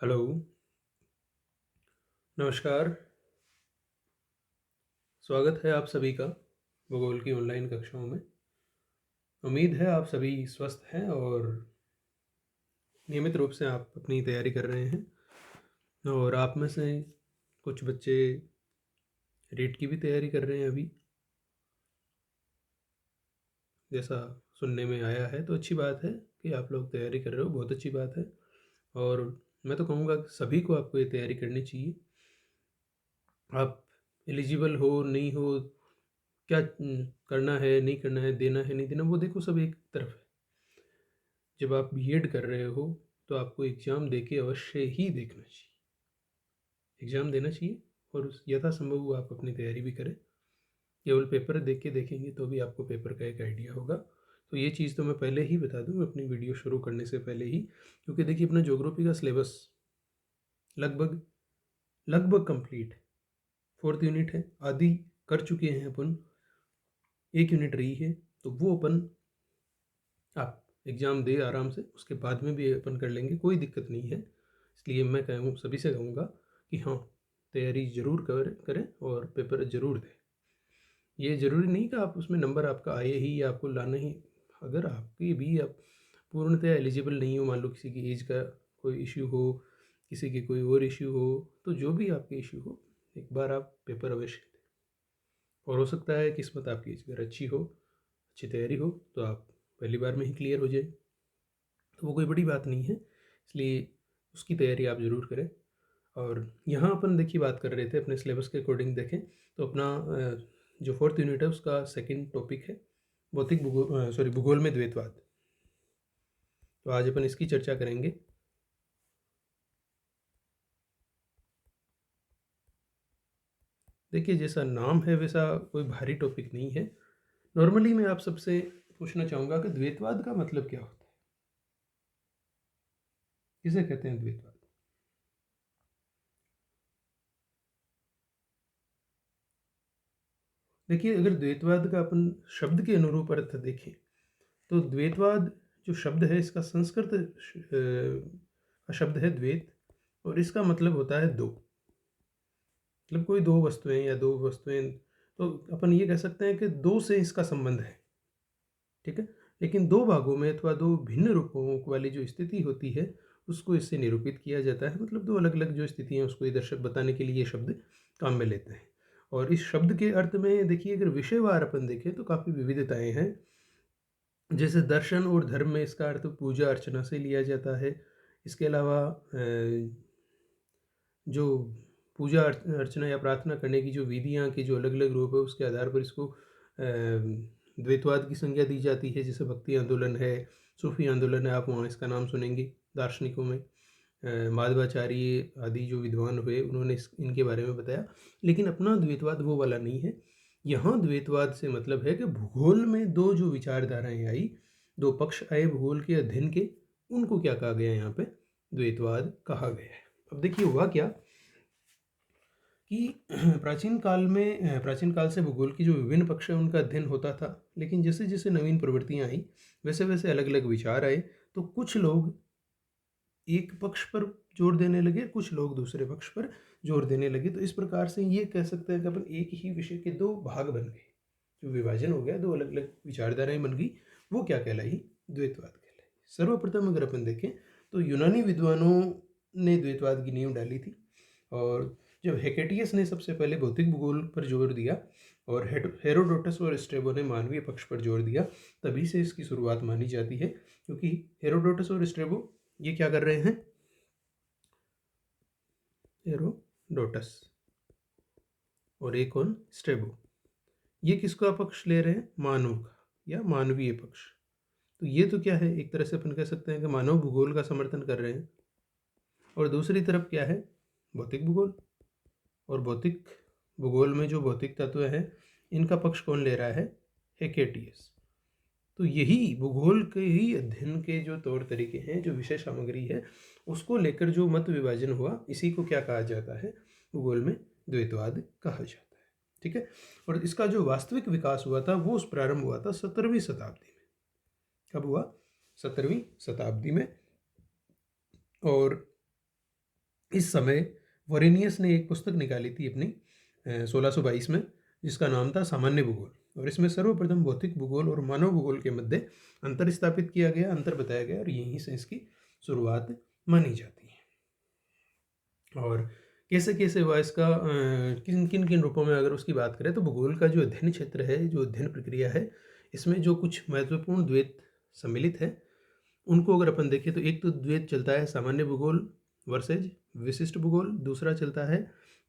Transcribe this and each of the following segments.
Hello, नमस्कार। स्वागत है आप सभी का भूगोल की ऑनलाइन कक्षाओं में। उम्मीद है आप सभी स्वस्थ हैं और नियमित रूप से आप अपनी तैयारी कर रहे हैं। और आप में से कुछ बच्चे रीट की भी तैयारी कर रहे हैं अभी, जैसा सुनने में आया है। तो अच्छी बात है कि आप लोग तैयारी कर रहे हो, बहुत अच्छी बात है। और मैं तो कहूँगा कि सभी को आपको ये तैयारी करनी चाहिए। आप एलिजिबल हो नहीं हो, क्या करना है नहीं करना है, देना है नहीं देना, वो देखो सब एक तरफ है। जब आप बीएड कर रहे हो तो आपको एग्ज़ाम दे के अवश्य ही देखना चाहिए, एग्ज़ाम देना चाहिए। और यथासंभव वो आप अपनी तैयारी भी करें। केवल पेपर देख के देखेंगे तो भी आपको पेपर का एक आइडिया होगा। तो ये चीज़ तो मैं पहले ही बता दूँ अपनी वीडियो शुरू करने से पहले ही, क्योंकि देखिए अपना ज्योग्राफी का सिलेबस लगभग लगभग कंप्लीट है। फोर्थ यूनिट है, आधी कर चुके हैं अपन, एक यूनिट रही है। तो वो अपन आप एग्ज़ाम दे आराम से, उसके बाद में भी अपन कर लेंगे, कोई दिक्कत नहीं है। इसलिए मैं कहूँ सभी से कहूँगा कि हाँ, तैयारी ज़रूर करें और पेपर ज़रूर दें। ये ज़रूरी नहीं कि आप उसमें नंबर आपका आए ही या आपको लाना ही। अगर आपकी भी आप पूर्णतः एलिजिबल नहीं हो, मान लो किसी की एज का कोई इश्यू हो, किसी की कोई और इश्यू हो, तो जो भी आपके इश्यू हो, एक बार आप पेपर अवश्य दें। और हो सकता है किस्मत आपकी इस बार अच्छी हो, अच्छी तैयारी हो, तो आप पहली बार में ही क्लियर हो जाए। तो वो कोई बड़ी बात नहीं है, इसलिए उसकी तैयारी आप ज़रूर करें। और यहाँ अपन देखिए बात कर रहे थे अपने सिलेबस के अकॉर्डिंग देखें तो अपना जो फोर्थ यूनिट है उसका सेकंड टॉपिक है भौतिक भूगोल, भूगोल में द्वैतवाद। तो आज अपन इसकी चर्चा करेंगे। देखिए जैसा नाम है वैसा कोई भारी टॉपिक नहीं है। नॉर्मली मैं आप सबसे पूछना चाहूँगा कि द्वैतवाद का मतलब क्या होता है, किसे कहते हैं द्वैतवाद। देखिए अगर द्वैतवाद का अपन शब्द के अनुरूप अर्थ देखें तो द्वैतवाद जो शब्द है इसका संस्कृत शब्द है द्वैत, और इसका मतलब होता है दो। मतलब कोई दो वस्तुएं या दो वस्तुएं, तो अपन ये कह सकते हैं कि दो से इसका संबंध है। ठीक है, लेकिन दो भागों में अथवा दो भिन्न रूपों वाली जो स्थिति होती है उसको इससे निरूपित किया जाता है। मतलब दो अलग अलग जो स्थितियाँ हैं उसको दर्शक बताने के लिए ये शब्द काम में लेते हैं। और इस शब्द के अर्थ में देखिए अगर विषयवार अपन देखें तो काफ़ी विविधताएं हैं। जैसे दर्शन और धर्म में इसका अर्थ पूजा अर्चना से लिया जाता है। इसके अलावा जो पूजा अर्चना या प्रार्थना करने की जो विधियाँ के जो अलग अलग रूप है उसके आधार पर इसको द्वैतवाद की संज्ञा दी जाती है। जैसे भक्ति आंदोलन है, सूफी आंदोलन है, आप वहाँ इसका नाम सुनेंगे दार्शनिकों में। माधवाचार्य आदि जो विद्वान हुए उन्होंने इनके बारे में बताया। लेकिन अपना द्वैतवाद वो वाला नहीं है। यहाँ द्वैतवाद से मतलब है कि भूगोल में दो जो विचारधाराएं आई, दो पक्ष आए भूगोल के अध्ययन के, उनको क्या कहा गया, यहाँ पे द्वैतवाद कहा गया है। अब देखिए हुआ क्या कि प्राचीन काल से भूगोल की जो विभिन्न पक्ष है उनका अध्ययन होता था। लेकिन जैसे जैसे नवीन प्रवृत्तियां आई वैसे वैसे अलग अलग विचार आए। तो कुछ लोग एक पक्ष पर जोर देने लगे, कुछ लोग दूसरे पक्ष पर जोर देने लगे। तो इस प्रकार से ये कह सकते हैं कि अपन एक ही विषय के दो भाग बन गए, जो विभाजन हो गया, दो अलग अलग विचारधाराएं बन गई। वो क्या कहलाई, द्वैतवाद कहलाई। सर्वप्रथम अगर अपन देखें तो यूनानी विद्वानों ने द्वैतवाद की नींव डाली थी। और जब हेकेटियस ने सबसे पहले भौतिक भूगोल पर जोर दिया और हेरोडोटस और स्ट्रेबो ने मानवीय पक्ष पर जोर दिया, तभी से इसकी शुरुआत मानी जाती है। क्योंकि हेरोडोटस और स्ट्रेबो ये क्या कर रहे हैं, हेरोडोटस और एक कौन, स्ट्रेबो, ये किसका पक्ष ले रहे हैं, मानव का या मानवीय पक्ष। तो ये तो क्या है, एक तरह से अपन कह सकते हैं कि मानव भूगोल का समर्थन कर रहे हैं। और दूसरी तरफ क्या है, भौतिक भूगोल। और भौतिक भूगोल में जो भौतिक तत्व हैं इनका पक्ष कौन ले रहा है, हेकेटियस। तो यही भूगोल के ही अध्ययन के जो तौर तरीके हैं, जो विषय सामग्री है, उसको लेकर जो मत विभाजन हुआ, इसी को क्या कहा जाता है, भूगोल में द्वैतवाद कहा जाता है। ठीक है, और इसका जो वास्तविक विकास हुआ था वो प्रारंभ हुआ था 17वीं शताब्दी में। कब हुआ, 17वीं शताब्दी में। और इस समय वोरेनियस ने एक पुस्तक निकाली थी अपनी 1622 में, जिसका नाम था सामान्य भूगोल, और इसमें सर्वप्रथम भौतिक भूगोल और मानव भूगोल के मध्य अंतर स्थापित किया गया, अंतर बताया गया, और यहीं से इसकी शुरुआत मानी जाती है। और कैसे कैसे हुआ इसका, किन किन किन रूपों में अगर उसकी बात करें तो भूगोल का जो अध्ययन क्षेत्र है, जो अध्ययन प्रक्रिया है, इसमें जो कुछ महत्वपूर्ण द्वैत सम्मिलित है उनको अगर अपन देखें तो एक तो द्वैत चलता है सामान्य भूगोल वर्सेज विशिष्ट भूगोल, दूसरा चलता है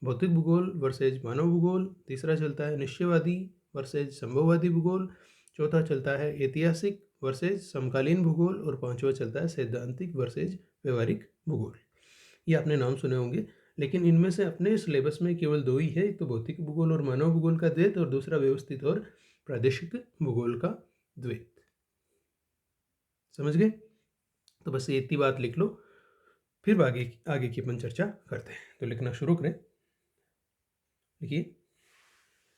भौतिक भूगोल वर्सेज मानव भूगोल, तीसरा चलता है निश्चयवादी वर्सेज संभववादी भूगोल, चौथा चलता है ऐतिहासिक वर्सेज समकालीन भूगोल, और पांचवा चलता है सैद्धांतिक वर्सेज व्यवहारिक भूगोल। ये आपने नाम सुने होंगे, लेकिन इनमें से अपने सिलेबस में केवल दो ही है, एक तो भौतिक भूगोल और मानव भूगोल का द्वैत, और दूसरा व्यवस्थित और प्रादेशिक भूगोल का द्वैत। समझ गए? तो बस ये इतनी बात लिख लो, फिर आगे आगे की अपन चर्चा करते हैं। तो लिखना शुरू करें। देखिए,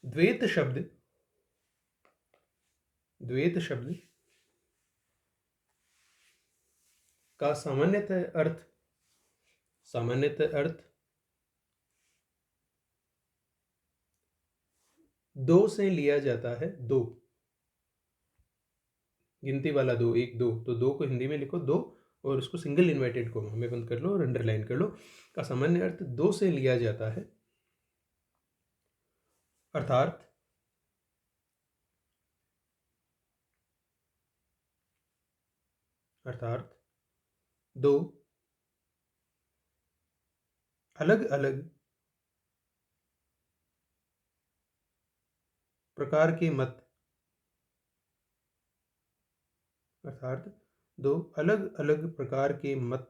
द्वैत शब्द, द्वैत शब्द का सामान्यतः अर्थ दो से लिया जाता है। दो, गिनती वाला दो, एक दो, तो दो को हिंदी में लिखो दो, और उसको सिंगल इन्वर्टेड कोमा में बंद कर लो और अंडरलाइन कर लो। का सामान्य अर्थ दो से लिया जाता है, अर्थात दो अलग अलग प्रकार के मत, अर्थात दो अलग अलग प्रकार के मत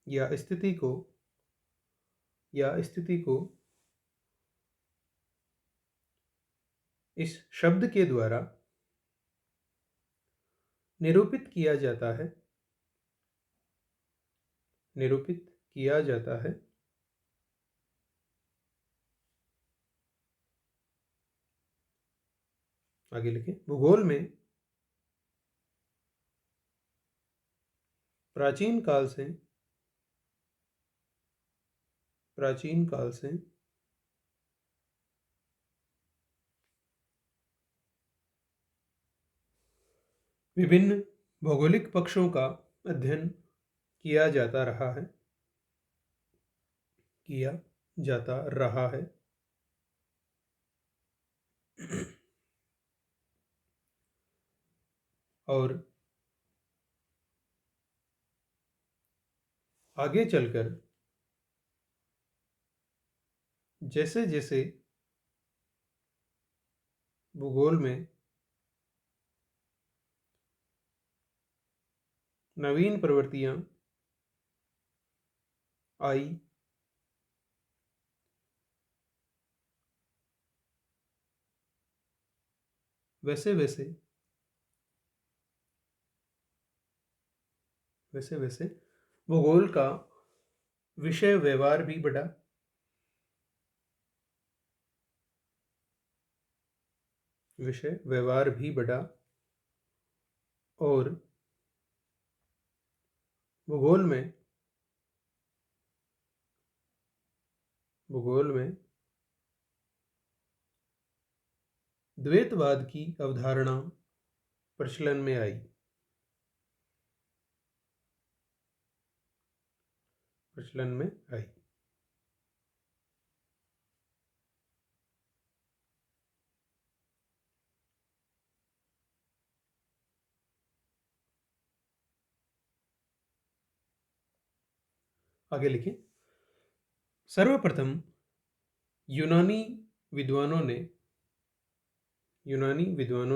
या स्थिति को इस शब्द के द्वारा निरूपित किया जाता है, निरूपित किया जाता है। आगे लिखें, भूगोल में प्राचीन काल से विभिन्न भौगोलिक पक्षों का अध्ययन किया जाता रहा है, किया जाता रहा है। और आगे चलकर जैसे जैसे भूगोल में नवीन प्रवृत्तियां आई, वैसे वैसे भूगोल का विषय व्यवहार भी बढ़ा, विषय व्यवहार भी बढ़ा, और भूगोल में द्वैतवाद की अवधारणा प्रचलन में आई, प्रचलन में आई। आगे लिखिए, सर्वप्रथम यूनानी विद्वानों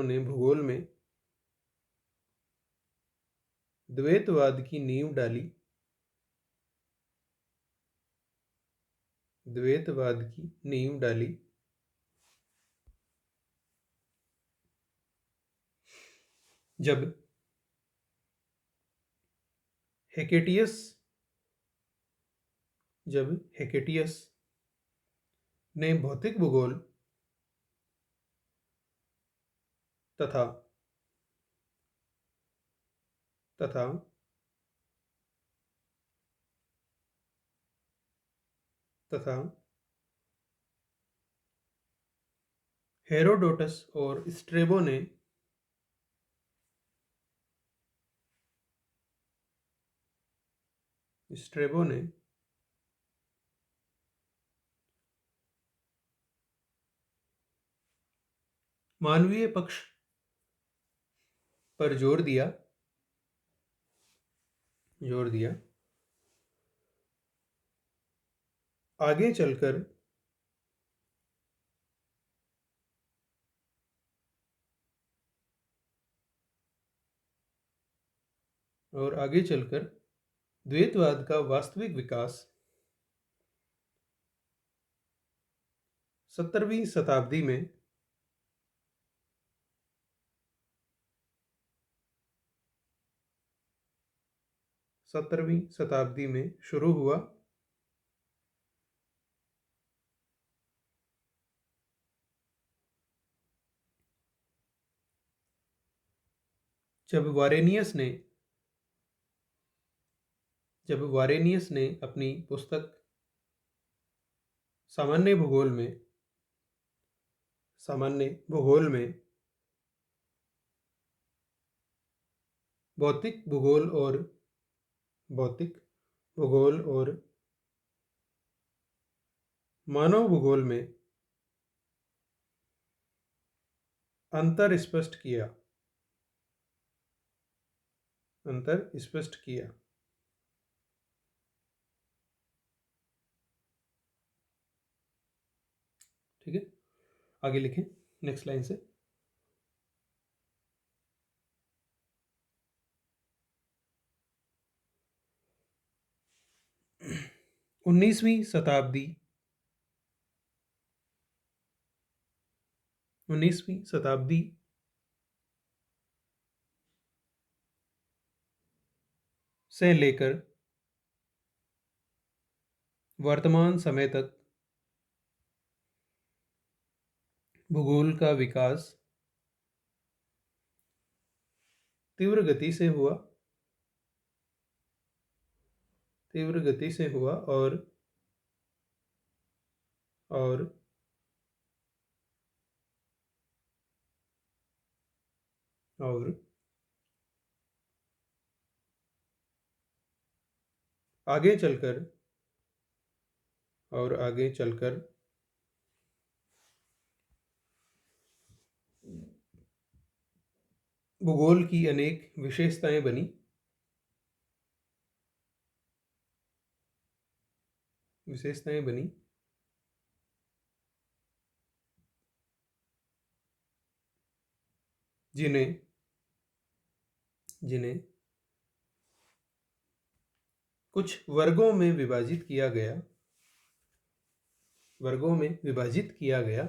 ने भूगोल में द्वैतवाद की नींव डाली, द्वैतवाद की नींव डाली। जब हेकेटियस ने भौतिक भूगोल तथा तथा हेरोडोटस और स्ट्रेबो ने मानवीय पक्ष पर जोर दिया। आगे चलकर द्वैतवाद का वास्तविक विकास 17वीं शताब्दी में 17वीं शताब्दी में शुरू हुआ। जब वारेनियस ने अपनी पुस्तक सामान्य भूगोल में भौतिक भूगोल और मानव भूगोल में अंतर स्पष्ट किया। ठीक है, आगे लिखें नेक्स्ट लाइन से। 19वीं शताब्दी से लेकर वर्तमान समय तक भूगोल का विकास तीव्र गति से हुआ और आगे चलकर भूगोल की अनेक विशेषताएं बनी जिन्हें कुछ वर्गों में विभाजित किया गया।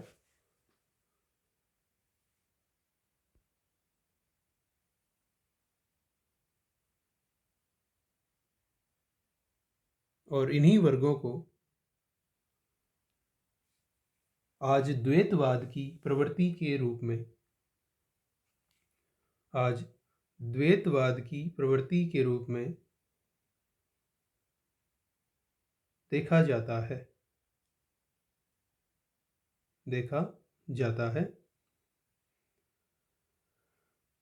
और इन्हीं वर्गों को आज द्वैतवाद की प्रवृत्ति के रूप में देखा जाता है।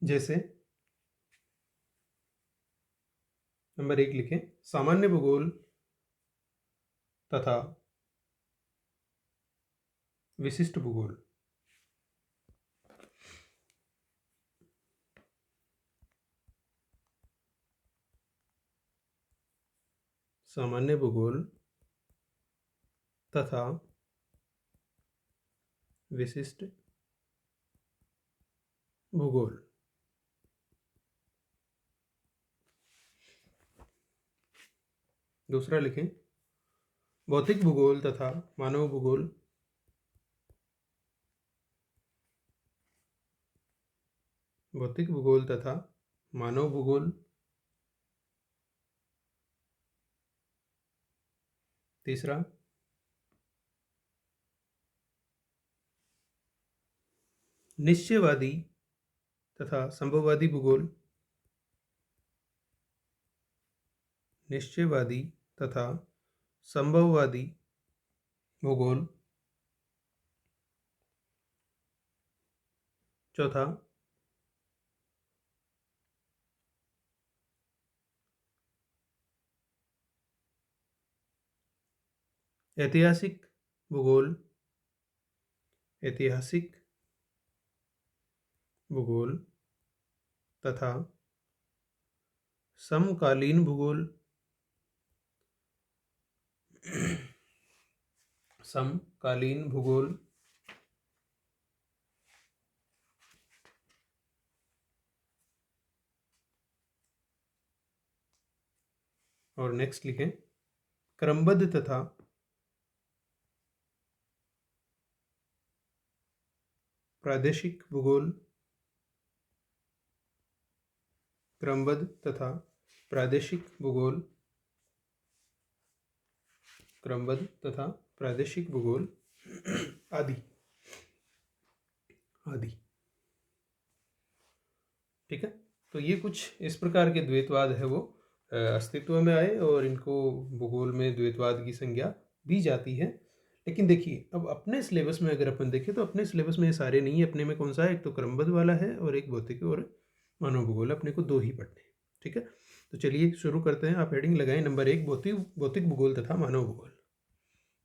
जैसे नंबर 1 लिखें, सामान्य भूगोल तथा विशिष्ट भूगोल। सामान्य भूगोल तथा विशिष्ट भूगोल। दूसरा लिखें, भौतिक भूगोल तथा मानव भूगोल। भौतिक भूगोल तथा मानव भूगोल। तीसरा, निश्चयवादी तथा संभववादी भूगोल। निश्चयवादी तथा संभववादी भूगोल। चौथा, ऐतिहासिक भूगोल। ऐतिहासिक भूगोल तथा समकालीन भूगोल। समकालीन भूगोल। और नेक्स्ट लिखें, क्रमबद्ध तथा प्रादेशिक भूगोल। क्रमबद्ध तथा प्रादेशिक भूगोल। क्रमबद्ध तथा प्रादेशिक भूगोल आदि आदि। ठीक है, तो ये कुछ इस प्रकार के द्वैतवाद है वो अस्तित्व में आए और इनको भूगोल में द्वैतवाद की संज्ञा दी जाती है। लेकिन देखिए, अब अपने सिलेबस में अगर अपन देखें तो अपने सिलेबस में ये सारे नहीं है। अपने में कौन सा है, एक तो क्रमबद्ध वाला है और एक भौतिक और मानव भूगोल। अपने को दो ही पढ़ने हैं। ठीक है, तो चलिए शुरू करते हैं। आप हेडिंग लगाएं नंबर 1, भौतिक भूगोल तथा मानव भूगोल।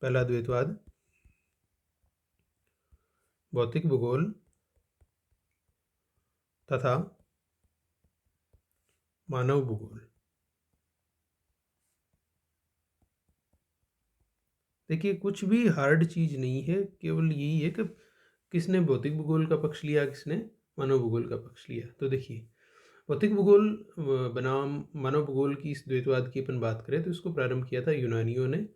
पहला द्वैतवाद, भौतिक भूगोल तथा मानव भूगोल। देखिए, कुछ भी हार्ड चीज नहीं है, केवल यही है कि किसने भौतिक भूगोल का पक्ष लिया, किसने मानव भूगोल का पक्ष लिया। तो देखिए, भौतिक भूगोल बनाम मानव भूगोल की इस द्वैतवाद की अपन बात करें तो इसको प्रारंभ किया था यूनानियों ने,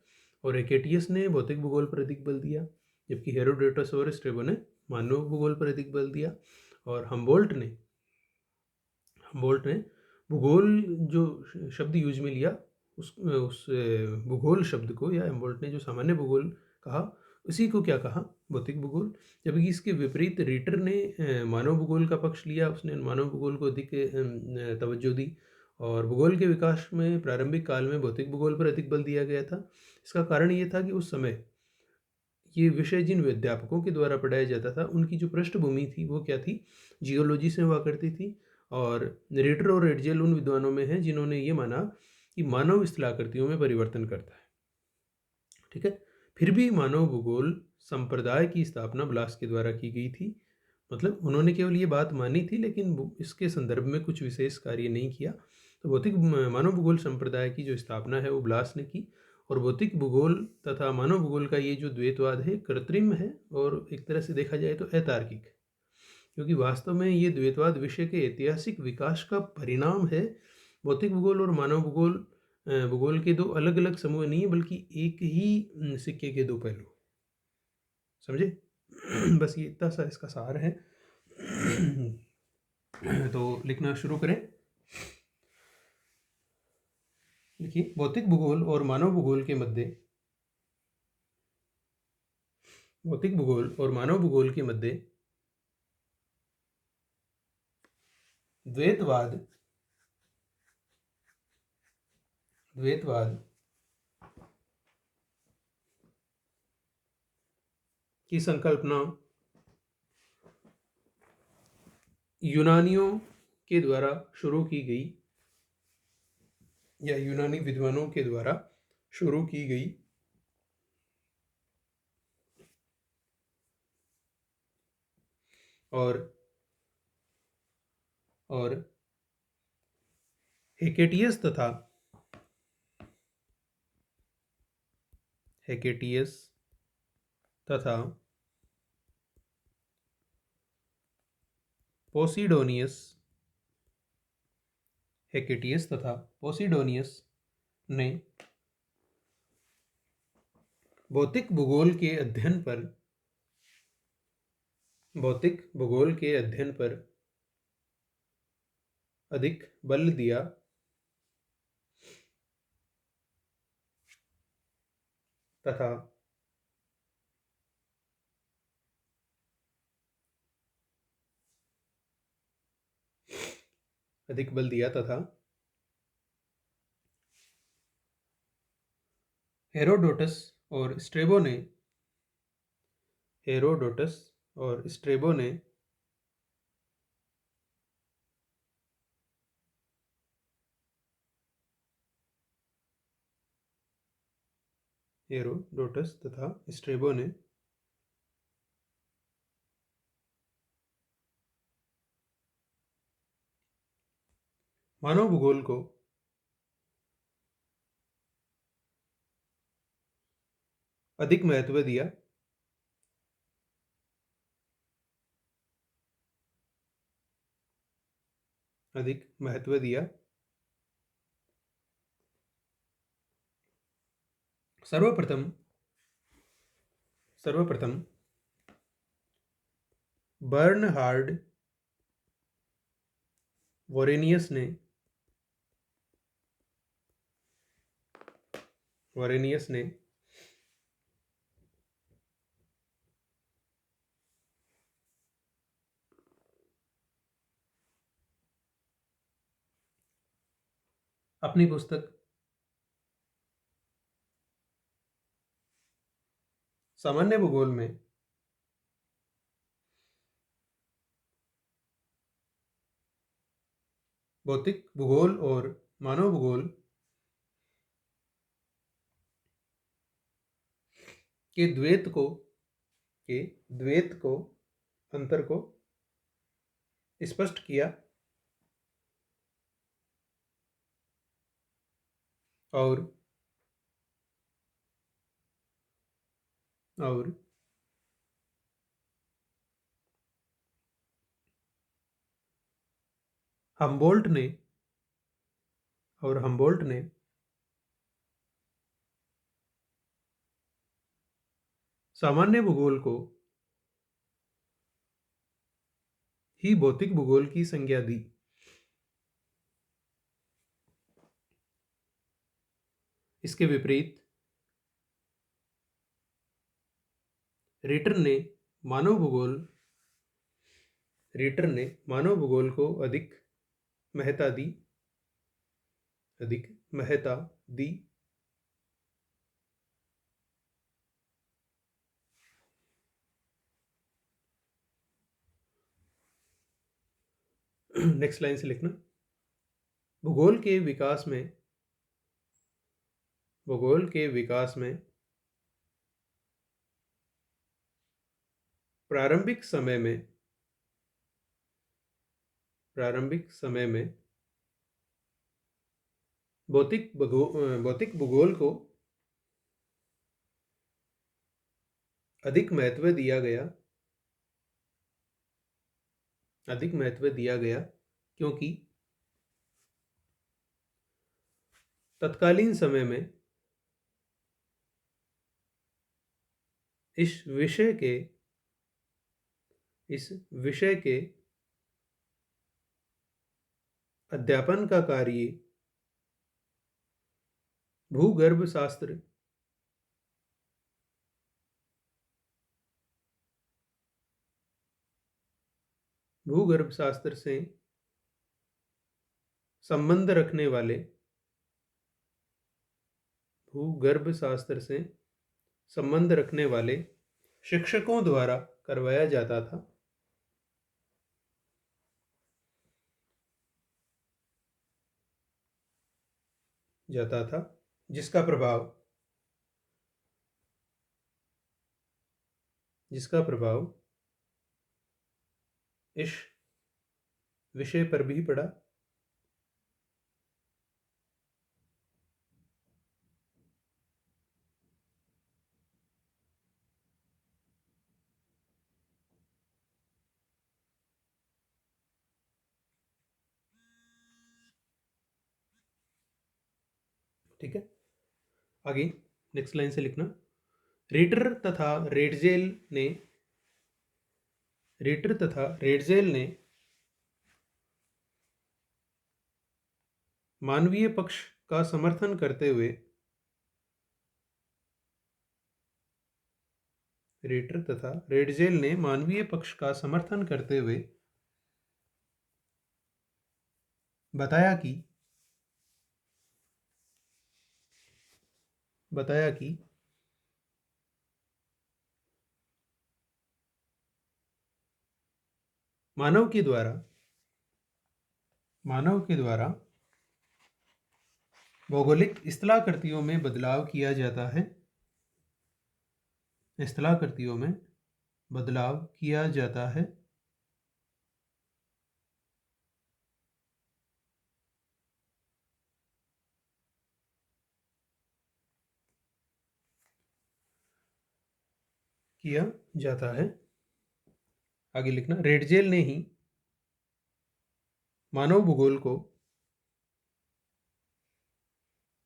और हेकेटियस ने भौतिक भूगोल पर अधिक बल दिया, जबकि हेरोडोटस और स्ट्रेबो ने मानव भूगोल पर अधिक बल दिया। और हम्बोल्ट ने भूगोल जो शब्द यूज में लिया, उस भूगोल शब्द को, या हम्बोल्ट ने जो सामान्य भूगोल कहा, उसी को क्या कहा, भौतिक भूगोल। जबकि इसके विपरीत रीटर ने मानव भूगोल का पक्ष लिया। उसने मानव भूगोल को अधिक तवज्जो दी और भूगोल के विकास में प्रारंभिक काल में भौतिक भूगोल पर अधिक बल दिया गया था। इसका कारण ये था कि उस समय ये विषय जिन अध्यापकों के द्वारा पढ़ाया जाता था उनकी जो पृष्ठभूमि थी वो क्या थी, जियोलॉजी से हुआ करती थी। और रेटर और एडजेल उन विद्वानों में हैं जिन्होंने ये माना कि मानव स्थलाकृतियों में परिवर्तन करता है। ठीक है, फिर भी मानव भूगोल संप्रदाय की स्थापना ब्लास के द्वारा की गई थी। मतलब उन्होंने केवल ये बात मानी थी, लेकिन इसके संदर्भ में कुछ विशेष कार्य नहीं किया। तो मानव भूगोल संप्रदाय की जो स्थापना है वो ब्लास ने की। और भौतिक भूगोल तथा मानव भूगोल का ये जो द्वैतवाद है कृत्रिम है और एक तरह से देखा जाए तो अतार्किक है, क्योंकि वास्तव में ये द्वैतवाद विषय के ऐतिहासिक विकास का परिणाम है। भौतिक भूगोल और मानव भूगोल के दो अलग अलग समूह नहीं है, बल्कि एक ही सिक्के के दो पहलू। समझे? बस ये इतना सा इसका सार है। तो लिखना शुरू करें। देखिए, भौतिक भूगोल और मानव भूगोल के मध्य भौतिक भूगोल और मानव भूगोल के मध्य द्वैतवाद द्वैतवाद की संकल्पना यूनानियों के द्वारा शुरू की गई, या यूनानी विद्वानों के द्वारा शुरू की गई। और हेकेटियस तथा पोसिडोनियस ने भौतिक भूगोल के अध्ययन पर अधिक बल दिया तथा हेरोडोटस और स्ट्रेबो ने हेरोडोटस और स्ट्रेबो ने हेरोडोटस तथा स्ट्रेबो ने मानव भूगोल को अधिक महत्व दिया। अधिक महत्व दिया। सर्वप्रथम सर्वप्रथम बर्नहार्ड वोरेनियस ने अपनी पुस्तक सामान्य भूगोल में भौतिक भूगोल और मानव भूगोल के द्वैत को अंतर को स्पष्ट किया और हम्बोल्ट ने सामान्य भूगोल को ही भौतिक भूगोल की संज्ञा दी। इसके विपरीत रिटर ने मानव भूगोल को अधिक महत्ता दी। नेक्स्ट लाइन से लिखना। भूगोल के विकास में प्रारंभिक समय में भौतिक भूगोल को अधिक महत्व दिया गया क्योंकि तत्कालीन समय में इस विषय के अध्यापन का कार्य भूगर्भ शास्त्र से संबंध रखने वाले शिक्षकों द्वारा करवाया जाता था। जिसका प्रभाव इस विषय पर भी पड़ा। ठीक है, आगे नेक्स्ट लाइन से लिखना। रिटर तथा रेडजेल ने मानवीय पक्ष का समर्थन करते हुए बताया कि मानव के द्वारा भौगोलिक स्थलाकृतियों में बदलाव किया जाता है। स्थलाकृतियों में बदलाव किया जाता है। किया जाता है। आगे लिखना, रेडजेल ने ही मानव भूगोल को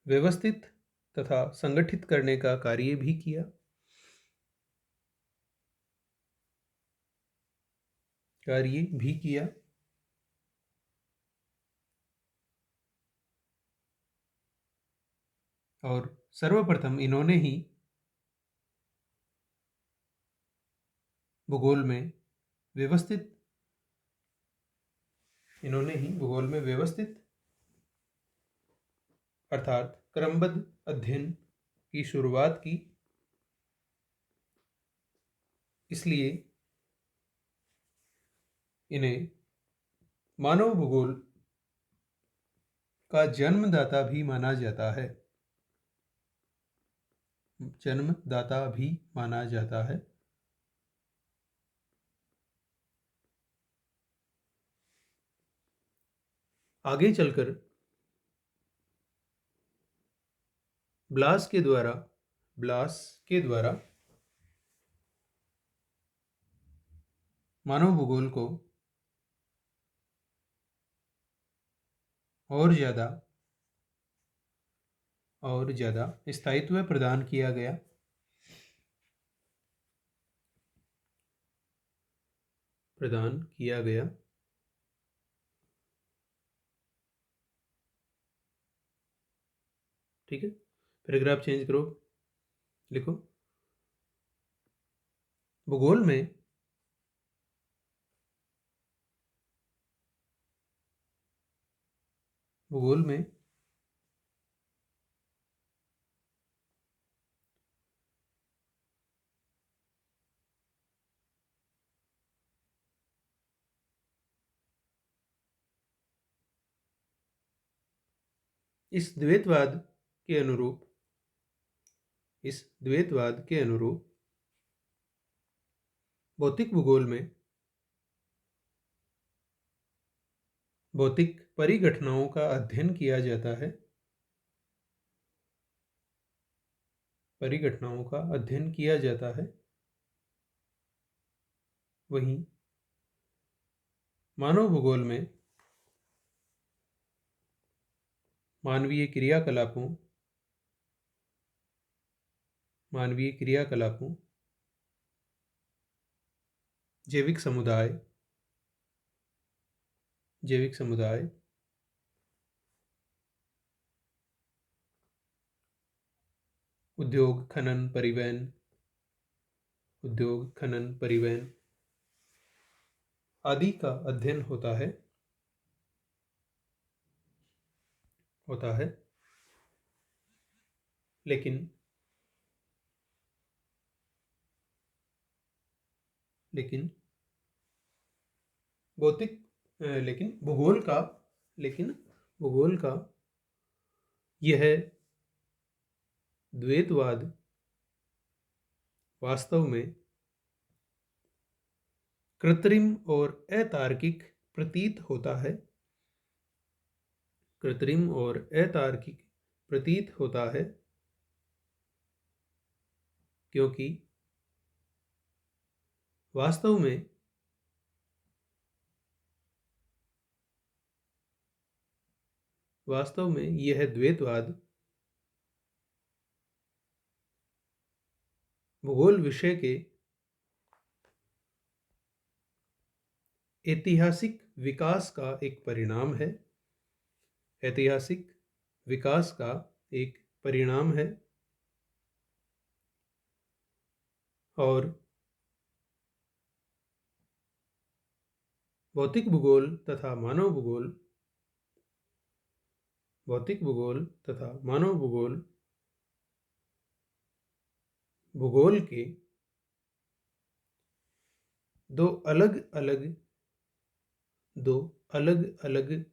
व्यवस्थित तथा संगठित करने का कार्य भी किया। और सर्वप्रथम इन्होंने ही भूगोल में व्यवस्थित अर्थात क्रमबद्ध अध्ययन की शुरुआत की। इसलिए इन्हें मानव भूगोल का जन्मदाता भी माना जाता है। आगे चलकर ब्लास के द्वारा मानव भूगोल को और ज़्यादा स्थायित्व प्रदान किया गया। ठीक है, पैराग्राफ चेंज करो, लिखो, भूगोल में इस द्वैतवाद के अनुरूप भौतिक भूगोल में भौतिक परिघटनाओं का अध्ययन किया जाता है। वहीं मानव भूगोल में मानवीय क्रियाकलापों, जैविक समुदाय, उद्योग खनन परिवहन आदि का अध्ययन होता है। लेकिन भूगोल का यह द्वैतवाद वास्तव में कृत्रिम और अतार्किक प्रतीत होता है, क्योंकि वास्तव में यह द्वैतवाद भूगोल विषय के ऐतिहासिक विकास का एक परिणाम है। और भौतिक भूगोल तथा मानव भूगोल भूगोल के दो अलग अलग दो अलग-अलग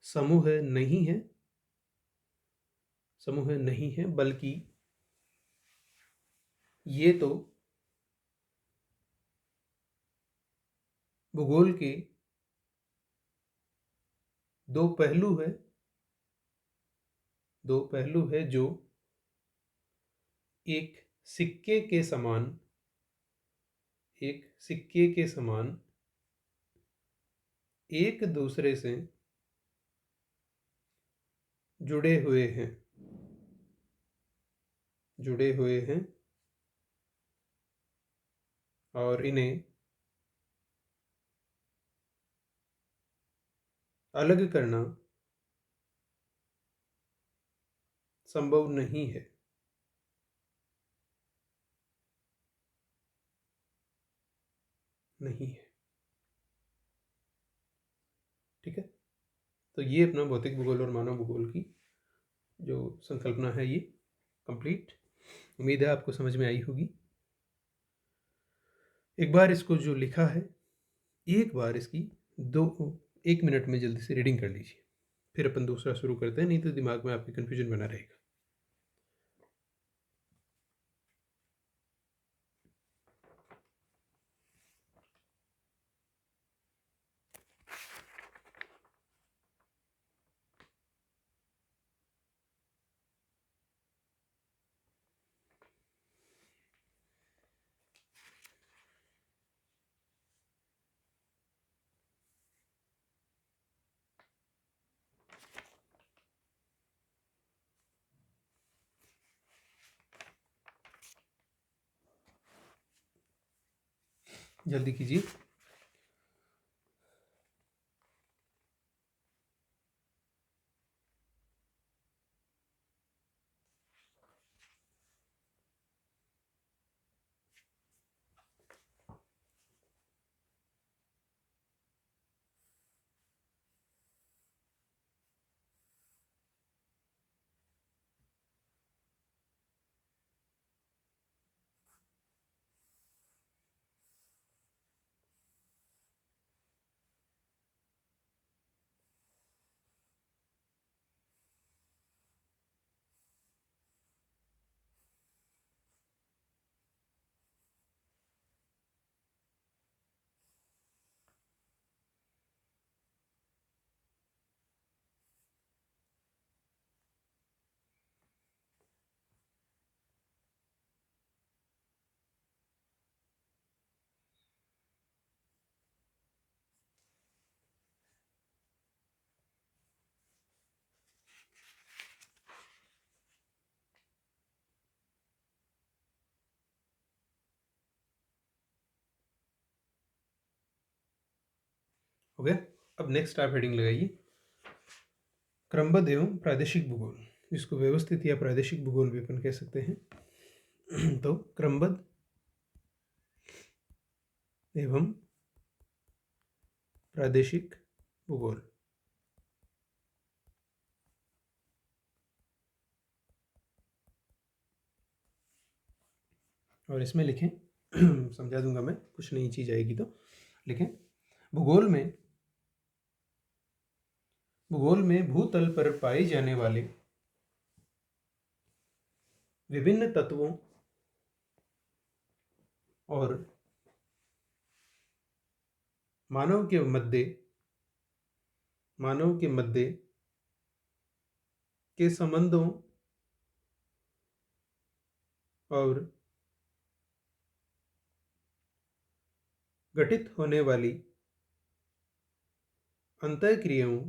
समूह नहीं है, बल्कि ये तो भूगोल के दो पहलू है जो एक सिक्के के समान एक दूसरे से जुड़े हुए हैं और इन्हें अलग करना संभव नहीं है। ठीक है, तो ये अपना भौतिक भूगोल और मानव भूगोल की जो संकल्पना है ये कंप्लीट। उम्मीद है आपको समझ में आई होगी। एक बार इसको जो लिखा है, एक बार इसकी 1 मिनट में जल्दी से रीडिंग कर लीजिए, फिर अपन दूसरा शुरू करते हैं, नहीं तो दिमाग में आपके कन्फ्यूजन बना रहेगा। जल्दी कीजिए। हो गया। अब नेक्स्ट आप हेडिंग लगाइए, क्रमबद्ध एवं प्रादेशिक भूगोल। इसको व्यवस्थित या प्रादेशिक भूगोल भी अपन कह सकते हैं। तो क्रमबद्ध एवं प्रादेशिक भूगोल। और इसमें लिखें, समझा दूंगा मैं, कुछ नई चीज आएगी तो लिखें, भूगोल में भूतल पर पाए जाने वाले विभिन्न तत्वों और मानव के मध्य के संबंधों और घटित होने वाली अंतःक्रियाओं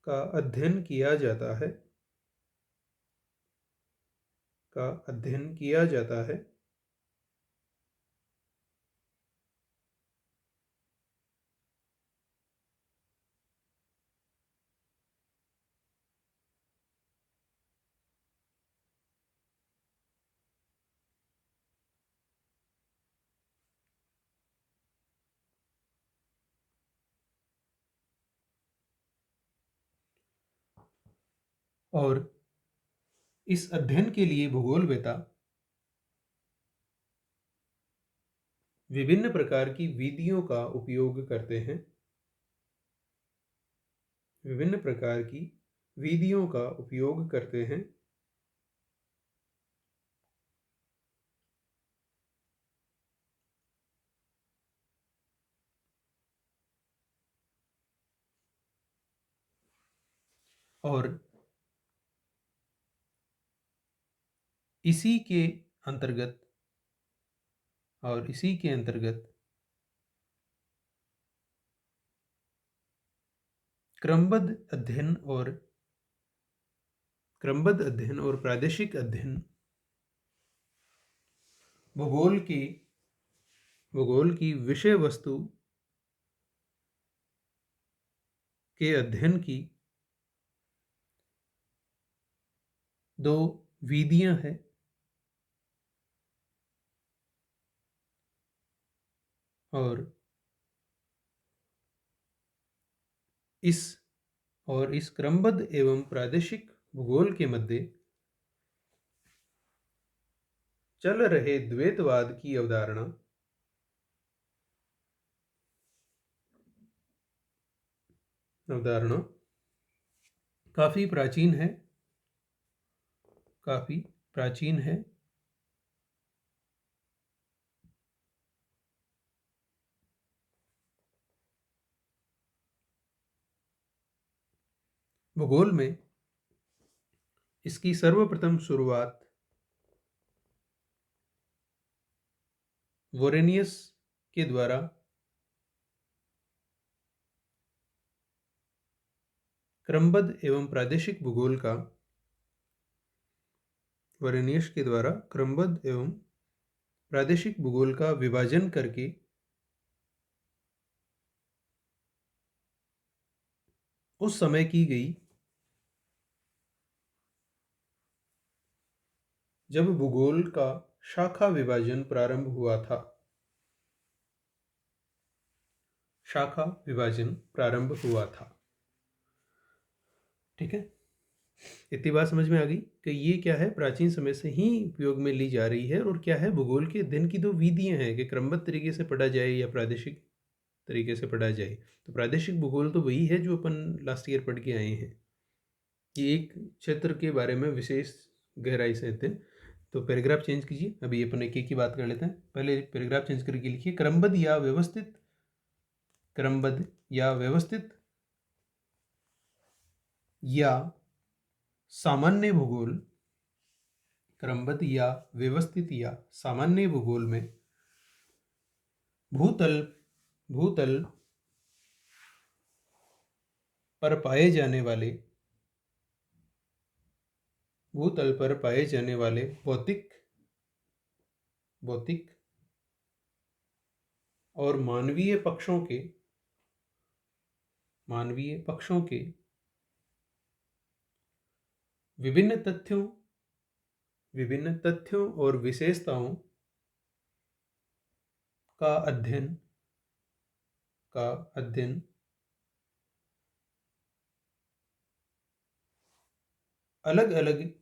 का अध्ययन किया जाता है और इस अध्ययन के लिए भूगोलवेत्ता विभिन्न प्रकार की विधियों का उपयोग करते हैं। विभिन्न प्रकार की विधियों का उपयोग करते हैं। और इसी के अंतर्गत इसी के अंतर्गत क्रमबद्ध अध्ययन और प्रादेशिक अध्ययन भूगोल की विषय वस्तु के अध्ययन की दो विधियां हैं। और इस क्रमबद्ध एवं प्रादेशिक भूगोल के मध्य चल रहे द्वैतवाद की अवधारणा काफी प्राचीन है। भूगोल में इसकी सर्वप्रथम शुरुआत वोरेनियस के द्वारा क्रमबद्ध एवं प्रादेशिक भूगोल का विभाजन करके उस समय की गई, जब भूगोल का शाखा विभाजन प्रारंभ हुआ था। ठीक है, इतनी बात समझ में आ गई कि ये क्या है, प्राचीन समय से ही उपयोग में ली जा रही है। और क्या है, भूगोल के अध्ययन की दो विधियां हैं कि क्रमबद्ध तरीके से पढ़ा जाए या प्रादेशिक तरीके से पढ़ा जाए। तो प्रादेशिक भूगोल तो वही है जो अपन लास्ट ईयर पढ़ के आए हैं, कि एक क्षेत्र के बारे में विशेष गहराई से अध्ययन। तो पैराग्राफ चेंज कीजिए, अभी अपन एक एक की बात कर लेते हैं। पहले पैराग्राफ चेंज करके लिखिए, क्रमबद्ध या व्यवस्थित या सामान्य भूगोल, क्रमबद्ध या व्यवस्थित या सामान्य भूगोल में भूतल पर पाए जाने वाले भौतिक और मानवीय पक्षों के विभिन्न तथ्यों और विशेषताओं का अध्ययन अलग अलग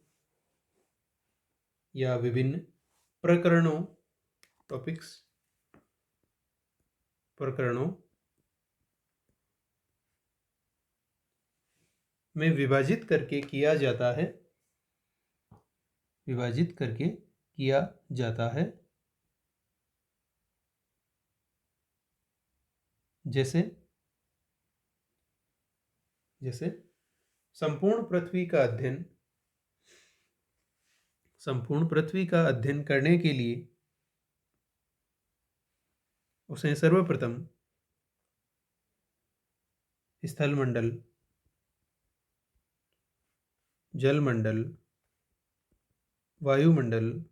या विभिन्न प्रकरणों में विभाजित करके किया जाता है। जैसे संपूर्ण पृथ्वी का अध्ययन करने के लिए उसे सर्वप्रथम स्थलमंडल, जलमंडल, वायुमंडल,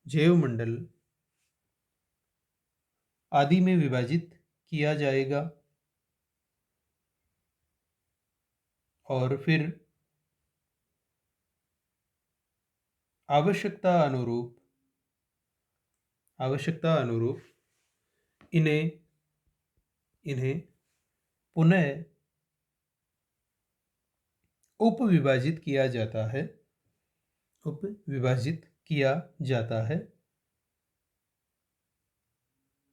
जैवमंडल आदि में विभाजित किया जाएगा। और फिर आवश्यकता अनुरूप इन्हें पुनः उपविभाजित किया जाता है।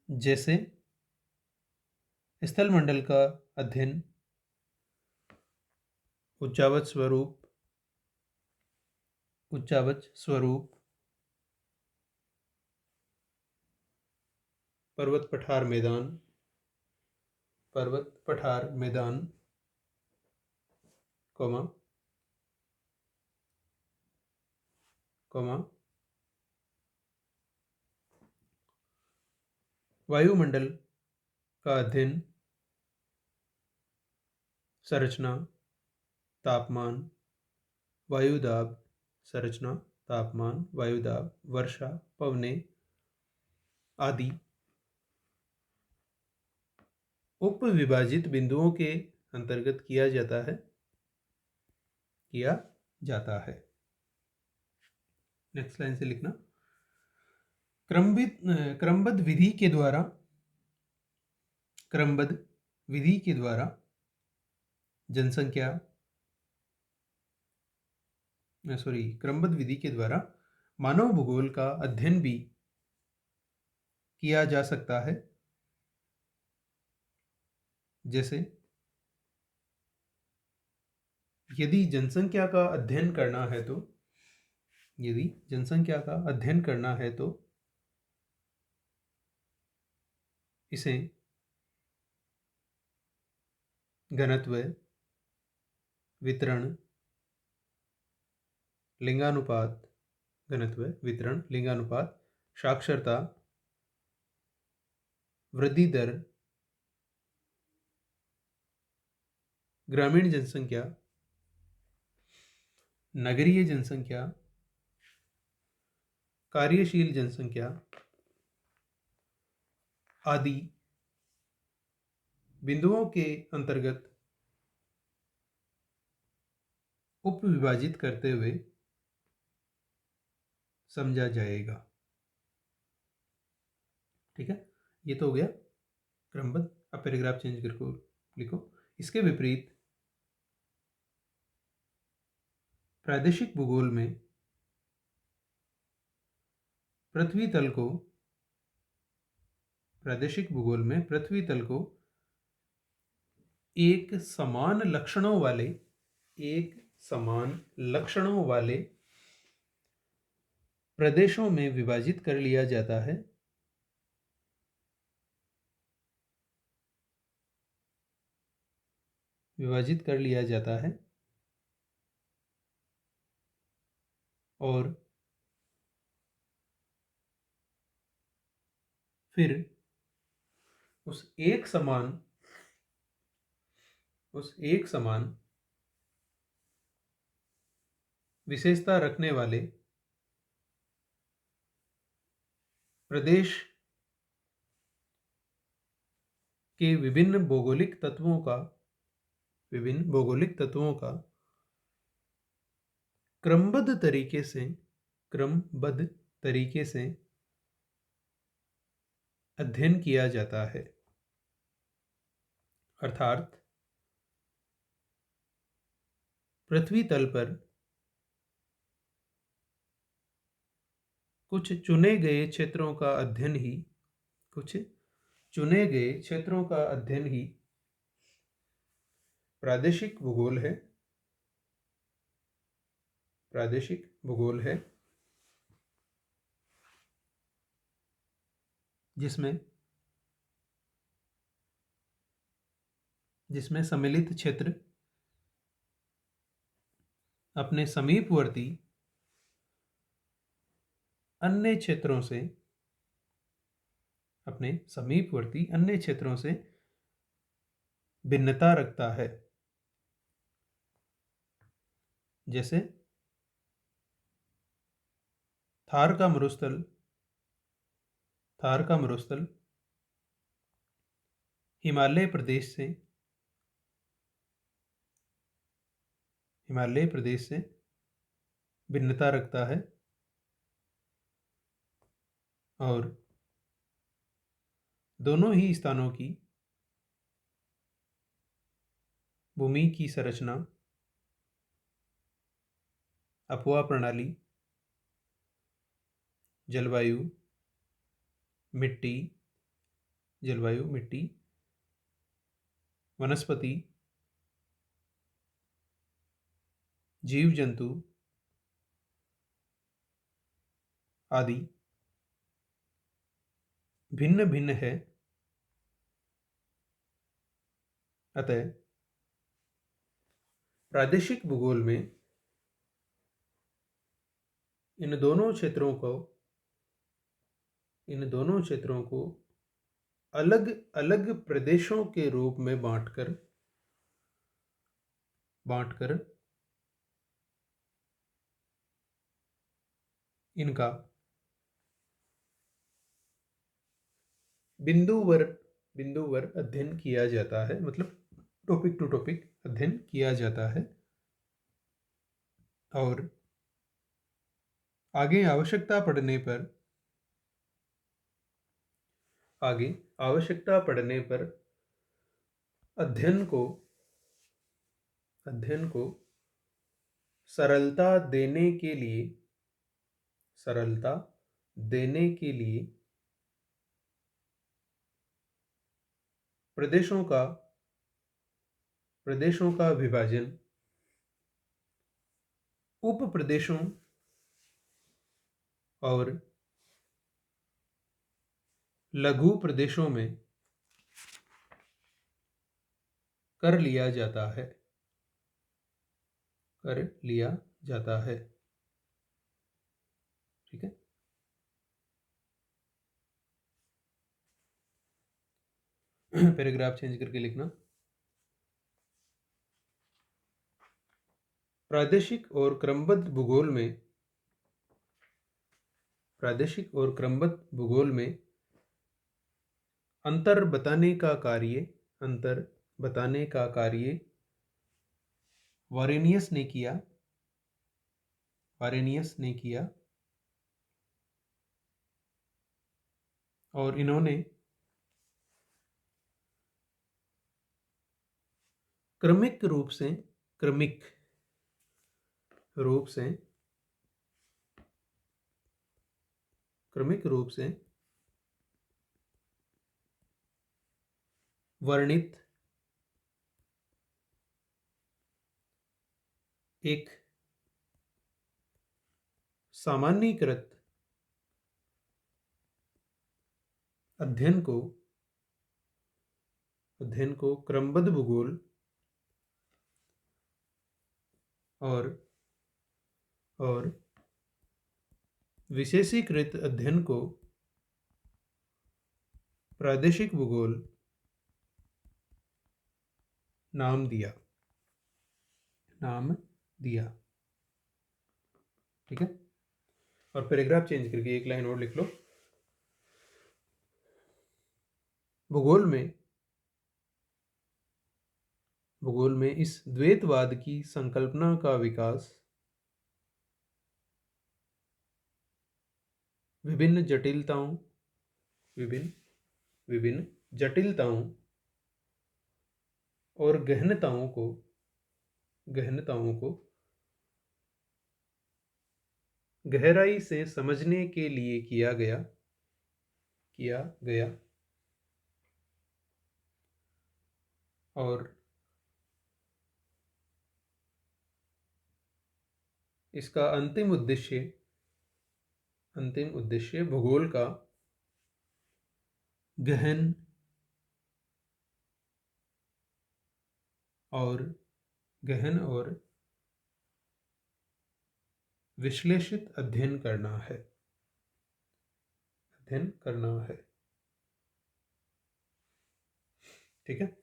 जैसे स्थलमंडल का अध्ययन, उच्चावच स्वरूप, पर्वत पठार मैदान, कॉमा कॉमा वायुमंडल का अध्ययन, संरचना, तापमान, वायुदाब, संरचना, तापमान, वायुदाब, वर्षा, पवनें आदि उप विभाजित बिंदुओं के अंतर्गत किया जाता है। नेक्स्ट लाइन से लिखना। क्रमबद्ध विधि के द्वारा क्रमबद्ध विधि के द्वारा मानव भूगोल का अध्ययन भी किया जा सकता है। जैसे यदि जनसंख्या का अध्ययन करना है तो इसे घनत्व, वितरण, लिंगानुपात, साक्षरता, वृद्धि दर, ग्रामीण जनसंख्या, नगरीय जनसंख्या, कार्यशील जनसंख्या आदि बिंदुओं के अंतर्गत उप विभाजित करते हुए समझा जाएगा। ठीक है, ये तो हो गया क्रमबद्ध। अब पैराग्राफ चेंज करके लिखो। इसके विपरीत प्रादेशिक भूगोल में पृथ्वी तल को एक समान लक्षणों वाले प्रदेशों में विभाजित कर लिया जाता है और फिर उस एक समान विशेषता रखने वाले प्रदेश के विभिन्न भौगोलिक तत्वों का क्रमबद्ध तरीके से अध्ययन किया जाता है। अर्थात पृथ्वी तल पर कुछ चुने गए क्षेत्रों का अध्ययन ही प्रादेशिक भूगोल है, जिसमें सम्मिलित क्षेत्र अपने समीपवर्ती अन्य क्षेत्रों से भिन्नता रखता है। जैसे थार का मरुस्थल हिमालय प्रदेश से भिन्नता रखता है और दोनों ही स्थानों की भूमि की संरचना, अपवाह प्रणाली, जलवायु, मिट्टी, जलवायु, मिट्टी, वनस्पति, जीव जंतु आदि भिन्न भिन्न है। अतः प्रादेशिक भूगोल में इन दोनों क्षेत्रों को अलग अलग प्रदेशों के रूप में बांटकर इनका बिंदुवर अध्ययन किया जाता है, मतलब टॉपिक टू टॉपिक अध्ययन किया जाता है। और आगे आवश्यकता पड़ने पर अध्ययन को सरलता देने के लिए प्रदेशों का विभाजन उप प्रदेशों और लघु प्रदेशों में कर लिया जाता है। ठीक है। पैराग्राफ चेंज करके लिखना। प्रादेशिक और क्रमबद्ध भूगोल में अंतर बताने का कार्य वारेनियस ने किया और इन्होंने क्रमिक रूप से वर्णित एक सामान्यीकृत अध्ययन को क्रमबद्ध भूगोल और विशेषीकृत अध्ययन को प्रादेशिक भूगोल नाम दिया। ठीक है। और पैराग्राफ चेंज करके एक लाइन और लिख लो। भूगोल में इस द्वैतवाद की संकल्पना का विकास विभिन्न जटिलताओं और गहनताओं को गहराई से समझने के लिए किया गया और इसका अंतिम उद्देश्य भूगोल का गहन और विश्लेषित अध्ययन करना है। ठीक है।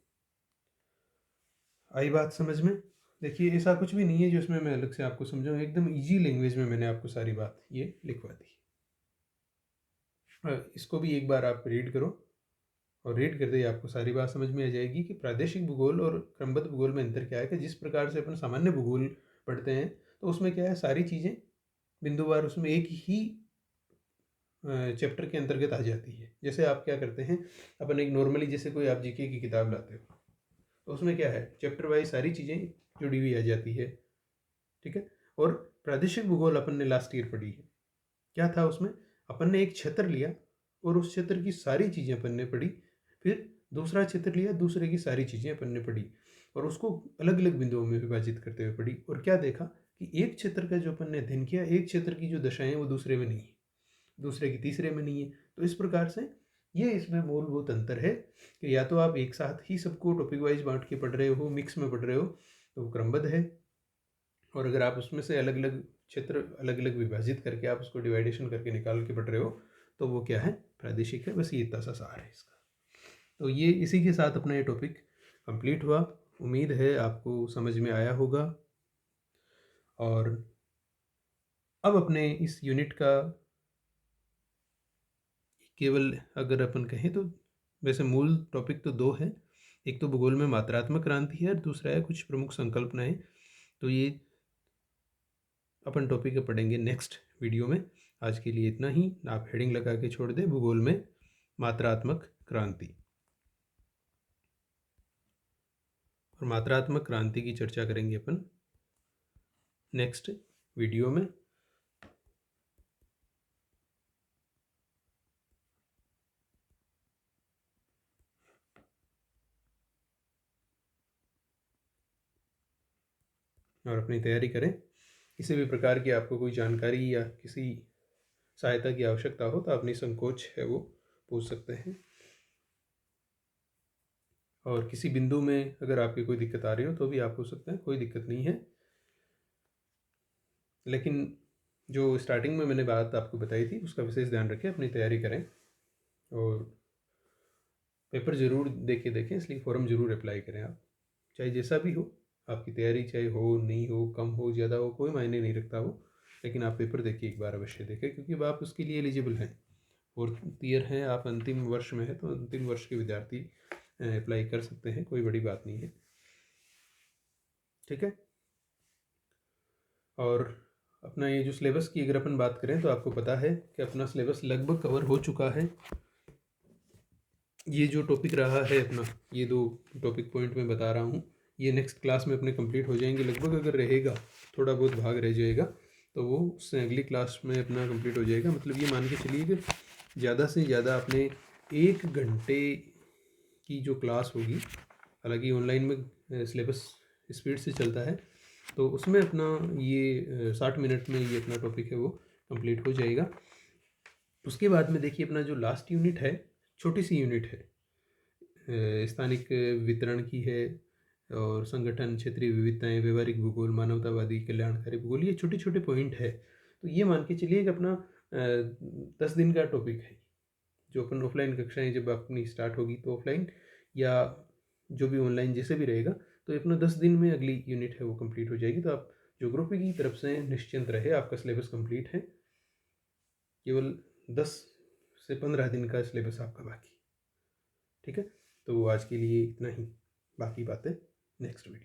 आई बात समझ में? देखिए, ऐसा कुछ भी नहीं है जो इसमें मैं अलग से आपको समझाऊं, एकदम इजी लैंग्वेज में मैंने आपको सारी बात ये लिखवा दी। इसको भी एक बार आप रीड करो और रीड करते ही आपको सारी बात समझ में आ जाएगी कि प्रादेशिक भूगोल और क्रमबद्ध भूगोल में अंतर क्या है। कि जिस प्रकार से अपन सामान्य भूगोल पढ़ते हैं तो उसमें क्या है, सारी चीज़ें बिंदुवार उसमें एक ही चैप्टर के अंतर्गत आ जाती है। जैसे आप क्या करते हैं, अपन एक नॉर्मली जैसे कोई आप जीके की किताब लाते हो तो उसमें क्या है, चैप्टर वाइज सारी चीज़ें जुड़ी हुई आ जाती है। ठीक है। और प्रादेशिक भूगोल अपन ने लास्ट ईयर पढ़ी है, क्या था उसमें, अपन ने एक क्षेत्र लिया और उस क्षेत्र की सारी चीज़ें अपन ने पढ़ी। फिर दूसरा चित्र लिया, दूसरे की सारी चीज़ें अपन ने पढ़ी और उसको अलग अलग बिंदुओं में विभाजित करते हुए पढ़ी, और क्या देखा कि एक क्षेत्र का जो अपन ने अध्ययन किया, एक क्षेत्र की जो दशाएं वो दूसरे में नहीं है, दूसरे की तीसरे में नहीं है। तो इस प्रकार से ये इसमें मूलभूत अंतर है कि या तो आप एक साथ ही सबको टॉपिक वाइज बांट के पढ़ रहे हो, मिक्स में पढ़ रहे हो, तो वो क्रमबद्ध है, और अगर आप उसमें से अलग अलग क्षेत्र अलग अलग विभाजित करके आप उसको डिवाइडेशन करके निकाल के पढ़ रहे हो, तो वो क्या है, प्रादेशिक है। बस ये इतना सा सार है इसका। तो ये इसी के साथ अपना ये टॉपिक कंप्लीट हुआ। उम्मीद है आपको समझ में आया होगा। और अब अपने इस यूनिट का केवल अगर अपन कहें तो वैसे मूल टॉपिक तो दो है, एक तो भूगोल में मात्रात्मक क्रांति है और दूसरा है कुछ प्रमुख संकल्पनाएं। तो ये अपन टॉपिक पढ़ेंगे नेक्स्ट वीडियो में। आज के लिए इतना ही। आप हेडिंग लगा के छोड़ दें, भूगोल में मात्रात्मक क्रांति। और मात्रात्मक क्रांति की चर्चा करेंगे अपन नेक्स्ट वीडियो में। और अपनी तैयारी करें। किसी भी प्रकार की आपको कोई जानकारी या किसी सहायता की आवश्यकता हो तो आप निसंकोच है वो पूछ सकते हैं। और किसी बिंदु में अगर आपकी कोई दिक्कत आ रही हो तो भी आप पूछ सकते हैं, कोई दिक्कत नहीं है। लेकिन जो स्टार्टिंग में मैंने बात आपको बताई थी उसका विशेष ध्यान रखें, अपनी तैयारी करें और पेपर ज़रूर देख के देखें, इसलिए फॉर्म ज़रूर अप्लाई करें आप, चाहे जैसा भी हो आपकी तैयारी, चाहे हो नहीं हो, कम हो ज़्यादा हो, कोई मायने नहीं रखता वो, लेकिन आप पेपर देखिए, एक बार अवश्य देखें, क्योंकि अब आप उसके लिए एलिजिबल हैं। फोर्थ ईयर हैं आप, अंतिम वर्ष में है, तो अंतिम वर्ष के विद्यार्थी अप्लाई कर सकते हैं, कोई बड़ी बात नहीं है। ठीक है। और अपना ये जो सिलेबस की अगर अपन बात करें तो आपको पता है कि अपना सिलेबस लगभग कवर हो चुका है। ये जो टॉपिक रहा है अपना, ये दो टॉपिक पॉइंट मैं बता रहा हूँ, ये नेक्स्ट क्लास में अपने कंप्लीट हो जाएंगे लगभग। अगर रहेगा थोड़ा बहुत भाग रह जाएगा तो वो उससे अगली क्लास में अपना कंप्लीट हो जाएगा। मतलब ये मान के चलिए कि ज़्यादा से ज़्यादा अपने 1 घंटे की जो क्लास होगी, हालांकि ऑनलाइन में सिलेबस स्पीड से चलता है, तो उसमें अपना ये 60 मिनट में ये अपना टॉपिक है वो कंप्लीट हो जाएगा। उसके बाद में देखिए अपना जो लास्ट यूनिट है, छोटी सी यूनिट है, स्थानिक वितरण की है, और संगठन, क्षेत्रीय विविधताएं, व्यवहारिक भूगोल, मानवतावादी, कल्याणकारी भूगोल, ये छोटे छोटे पॉइंट है। तो ये मान के चलिए कि अपना 10 दिन का टॉपिक है, जो अपन ऑफलाइन कक्षाएं जब अपनी स्टार्ट होगी तो ऑफलाइन या जो भी ऑनलाइन जैसे भी रहेगा, तो ये अपना 10 दिन में अगली यूनिट है वो कंप्लीट हो जाएगी। तो आप ज्योग्राफी की तरफ से निश्चिंत रहे, आपका सिलेबस कंप्लीट है। केवल 10 से 15 दिन का सिलेबस आपका बाकी। ठीक है। तो आज के लिए इतना ही, बाकी बातें नेक्स्ट वीडियो।